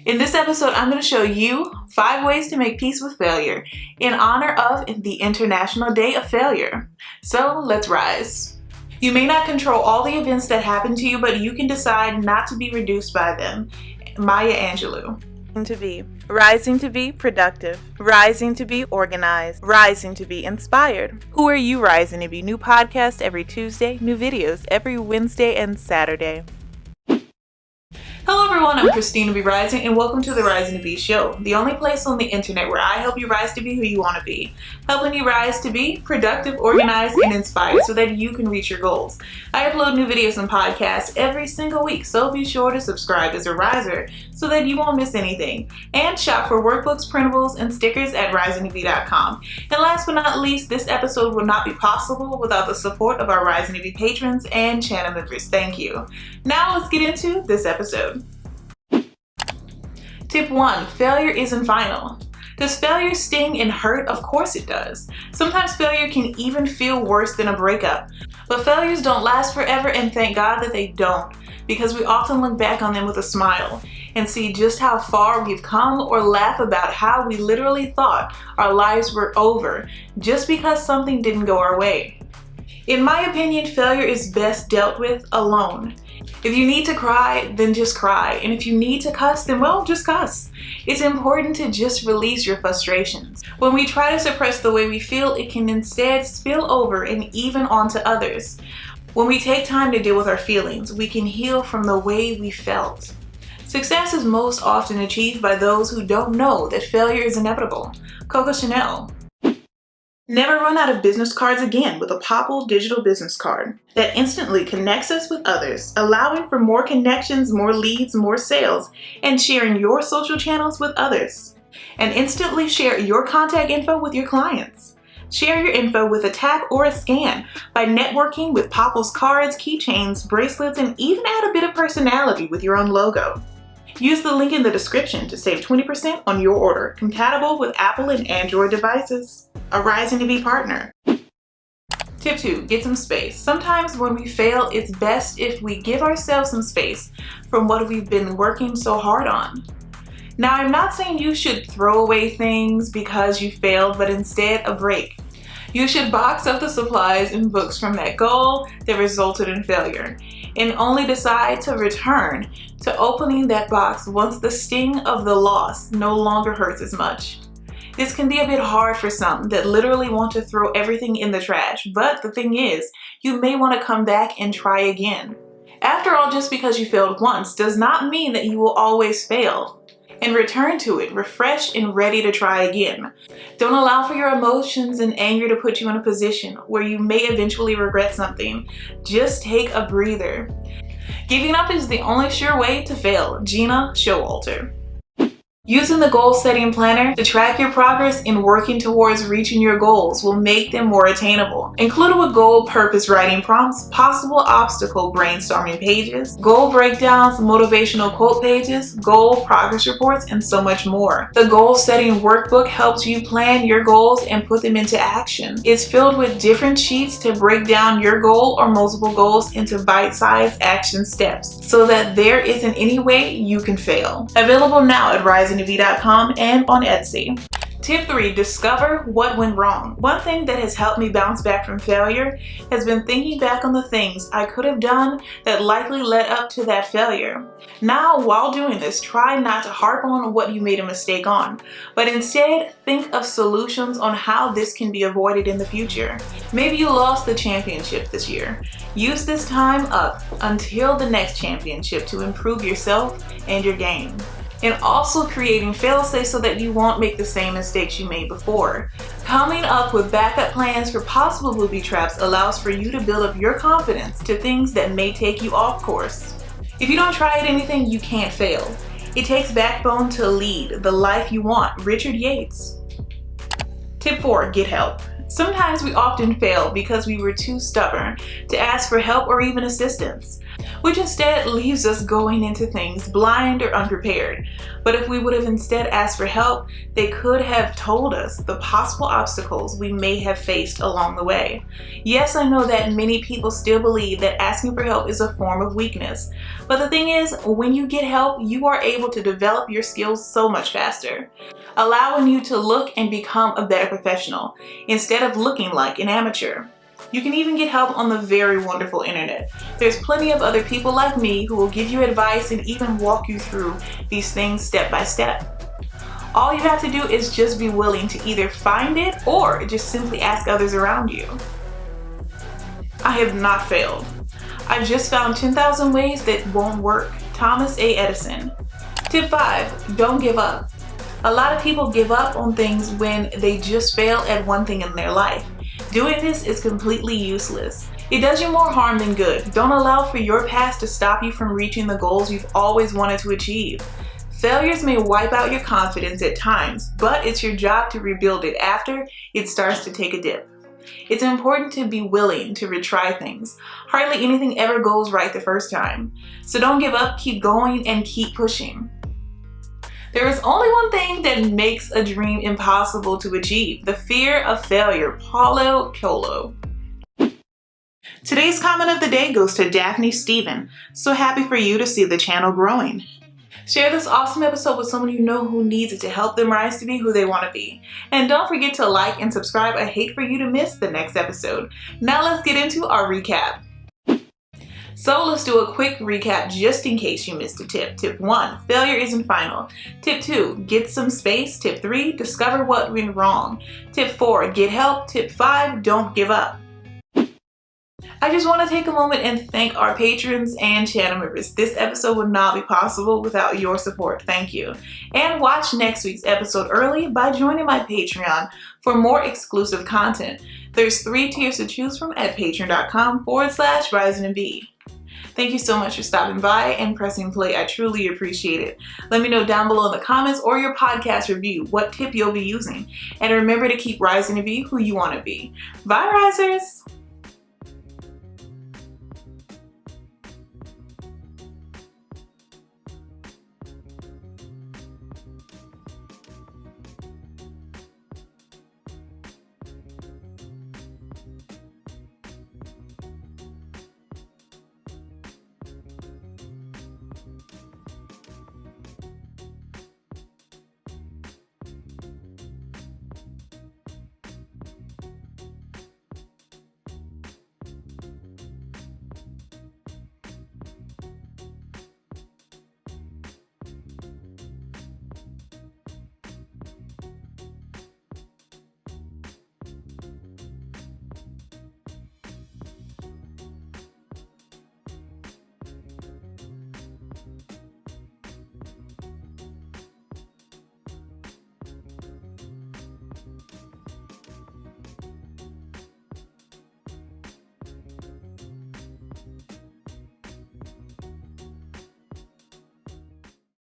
In this episode, I'm going to show you 5 ways to make peace with failure in honor of the International Day of Failure. So let's rise. You may not control all the events that happen to you, but you can decide not to be reduced by them. Maya Angelou. Rising to be productive, rising to be organized, rising to be inspired. Who are you rising to be? New podcast every Tuesday, new videos every Wednesday and Saturday. Hello everyone, I'm Christina Be Rising and welcome to the Rising to Be show, the only place on the internet where I help you rise to be who you want to be, helping you rise to be productive, organized, and inspired so that you can reach your goals. I upload new videos and podcasts every single week, so be sure to subscribe as a riser so that you won't miss anything, and shop for workbooks, printables, and stickers at risingtobe.com. And last but not least, this episode would not be possible without the support of our Rising to Be patrons and channel members. Thank you. Now let's get into this episode. Tip 1. Failure isn't final. Does failure sting and hurt? Of course it does. Sometimes failure can even feel worse than a breakup. But failures don't last forever, and thank God that they don't, because we often look back on them with a smile and see just how far we've come, or laugh about how we literally thought our lives were over just because something didn't go our way. In my opinion, failure is best dealt with alone. If you need to cry, then just cry. And if you need to cuss, then well, just cuss. It's important to just release your frustrations. When we try to suppress the way we feel, it can instead spill over and even onto others. When we take time to deal with our feelings, we can heal from the way we felt. Success is most often achieved by those who don't know that failure is inevitable. Coco Chanel. Never run out of business cards again with a Popl digital business card that instantly connects us with others, allowing for more connections, more leads, more sales, and sharing your social channels with others. And instantly share your contact info with your clients. Share your info with a tap or a scan by networking with Popl's cards, keychains, bracelets, and even add a bit of personality with your own logo. Use the link in the description to save 20% on your order, compatible with Apple and Android devices. A Rising to Be partner. Tip 2. Get some space. Sometimes when we fail, it's best if we give ourselves some space from what we've been working so hard on. Now, I'm not saying you should throw away things because you failed, but instead a break. You should box up the supplies and books from that goal that resulted in failure, and only decide to return to opening that box once the sting of the loss no longer hurts as much. This can be a bit hard for some that literally want to throw everything in the trash, but the thing is, you may want to come back and try again. After all, just because you failed once does not mean that you will always fail. And return to it, refreshed and ready to try again. Don't allow for your emotions and anger to put you in a position where you may eventually regret something. Just take a breather. Giving up is the only sure way to fail. Gina Showalter. Using the goal setting planner to track your progress in working towards reaching your goals will make them more attainable. Included with goal purpose writing prompts, possible obstacle brainstorming pages, goal breakdowns, motivational quote pages, goal progress reports, and so much more. The goal setting workbook helps you plan your goals and put them into action. It's filled with different sheets to break down your goal or multiple goals into bite-sized action steps so that there isn't any way you can fail. Available now at risingtobe.com and on Etsy. Tip 3. Discover what went wrong. One thing that has helped me bounce back from failure has been thinking back on the things I could have done that likely led up to that failure. Now, while doing this, try not to harp on what you made a mistake on, but instead think of solutions on how this can be avoided in the future. Maybe you lost the championship this year. Use this time up until the next championship to improve yourself and your game. And also creating fail-safes so that you won't make the same mistakes you made before. Coming up with backup plans for possible booby traps allows for you to build up your confidence to things that may take you off course. If you don't try at anything, you can't fail. It takes backbone to lead the life you want. Richard Yates. Tip 4. Get help. Sometimes we often fail because we were too stubborn to ask for help or even assistance. which instead leaves us going into things blind or unprepared. But if we would have instead asked for help, they could have told us the possible obstacles we may have faced along the way. Yes, I know that many people still believe that asking for help is a form of weakness. But the thing is, when you get help, you are able to develop your skills so much faster, allowing you to look and become a better professional instead of looking like an amateur. You can even get help on the very wonderful internet. There's plenty of other people like me who will give you advice and even walk you through these things step by step. All you have to do is just be willing to either find it or just simply ask others around you. I have not failed. I've just found 10,000 ways that won't work. Thomas A. Edison. Tip 5, don't give up. A lot of people give up on things when they just fail at one thing in their life. Doing this is completely useless. It does you more harm than good. Don't allow for your past to stop you from reaching the goals you've always wanted to achieve. Failures may wipe out your confidence at times, but it's your job to rebuild it after it starts to take a dip. It's important to be willing to retry things. Hardly anything ever goes right the first time. So don't give up, keep going, and keep pushing. There is only one thing that makes a dream impossible to achieve: the fear of failure. Paulo Coelho. Today's comment of the day goes to Daphne Stephen. So happy for you to see the channel growing. Share this awesome episode with someone you know who needs it to help them rise to be who they want to be. And don't forget to like and subscribe. I hate for you to miss the next episode. Now let's get into our recap. So let's do a quick recap just in case you missed a tip. Tip 1, failure isn't final. Tip 2, get some space. Tip 3, discover what went wrong. Tip 4, get help. Tip 5, don't give up. I just want to take a moment and thank our patrons and channel members. This episode would not be possible without your support. Thank you. And watch next week's episode early by joining my Patreon for more exclusive content. There's 3 tiers to choose from at patreon.com/risingtobe. Thank you so much for stopping by and pressing play. I truly appreciate it. Let me know down below in the comments or your podcast review what tip you'll be using. And remember to keep rising to be who you want to be. Bye, risers!